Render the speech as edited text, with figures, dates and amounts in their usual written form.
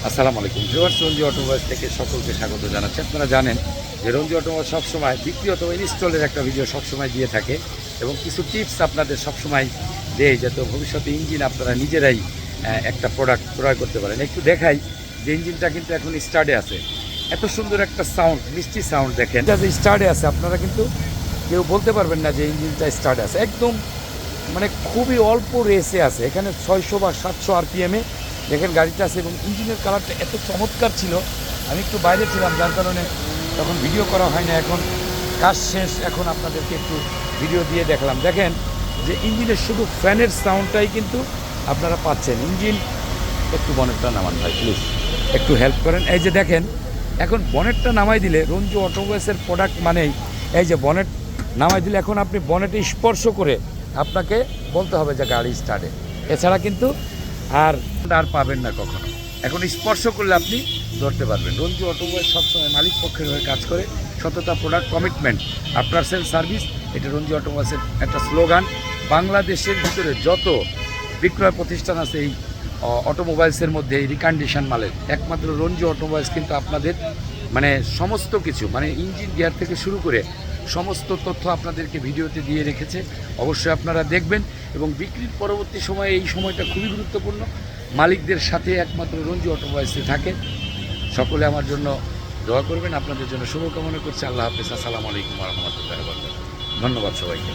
আসসালামু আলাইকুম viewers, Ranji automobiles থেকে সকলকে স্বাগত জানাচ্ছি। আপনারা জানেন যে রঞ্জি অটোমোবাইল সবসময় বিক্রি অথবা ইনস্টলের একটা ভিডিও সবসময় দিয়ে থাকে এবং কিছু টিপস আপনাদের সবসময় দেয় যাতে ভবিষ্যতে ইঞ্জিন আপনারা নিজেরাই একটা প্রোডাক্ট ক্রয় করতে পারেন। একটু দেখাই যে ইঞ্জিনটা কিন্তু এখন স্টার্টে আছে। এত সুন্দর একটা সাউন্ড, মিষ্টি সাউন্ড দেখেন, এটা যে স্টার্টে আছে আপনারা কিন্তু কেউ বলতে পারবেন না যে ইঞ্জিনটা স্টার্টে আছে। একদম মানে খুবই অল্প রেসে আছে, এখানে 600 বা 700 আরপিএমে দেখেন গাড়িটা আছে এবং ইঞ্জিনের কালারটা এত চমৎকার ছিল। আমি একটু বাইরে ছিলাম যার কারণে তখন ভিডিও করা হয় না, এখন কাজ শেষ, এখন আপনাদেরকে একটু ভিডিও দিয়ে দেখলাম। দেখেন যে ইঞ্জিনের শুধু ফ্যানের সাউন্ডটাই কিন্তু আপনারা পাচ্ছেন। ইঞ্জিন একটু বনেটটা নামান ভাই প্লিজ, একটু হেল্প করেন। এই যে দেখেন এখন বনেটটা নামাই দিলে রঞ্জি অটোমোবাইলসের প্রোডাক্ট মানেই এই যে বনেট নামাই দিলে এখন আপনি বনেটে স্পর্শ করে আপনাকে বলতে হবে যে গাড়ি স্টার্টে, এছাড়া কিন্তু আর আর পাবেন না কখনো। এখন স্পর্শ করলে আপনি ধরতে পারবেন। রঞ্জি অটোমোবাইল সবসময় মালিক পক্ষের হয়ে কাজ করে, সততা, product, commitment, after sale service, এটা রঞ্জি অটোমোবাইলসের একটা স্লোগান। বাংলাদেশের ভিতরে যত বিক্রয় প্রতিষ্ঠান আছে এই অটোমোবাইলসের মধ্যে এই রিকন্ডিশন মালের একমাত্র রঞ্জি অটোমোবাইলস কিন্তু আপনাদের মানে সমস্ত কিছু মানে ইঞ্জিন গিয়ার থেকে শুরু করে সমস্ত তথ্য আপনাদেরকে ভিডিওতে দিয়ে রেখেছে। অবশ্যই আপনারা দেখবেন এবং বিক্রির পরবর্তী সময়ে এই সময়টা খুবই গুরুত্বপূর্ণ। মালিকদের সাথে একমাত্র রঞ্জি অটোমোবাইলসে থাকে। সকলে আমার জন্য দোয়া করবেন, আপনাদের জন্য শুভকামনা করছি। আল্লাহ হাফেজ, আসসালামু আলাইকুম ওয়া রাহমাতুল্লাহি ওয়া বারাকাতুহু। ধন্যবাদ সবাইকে।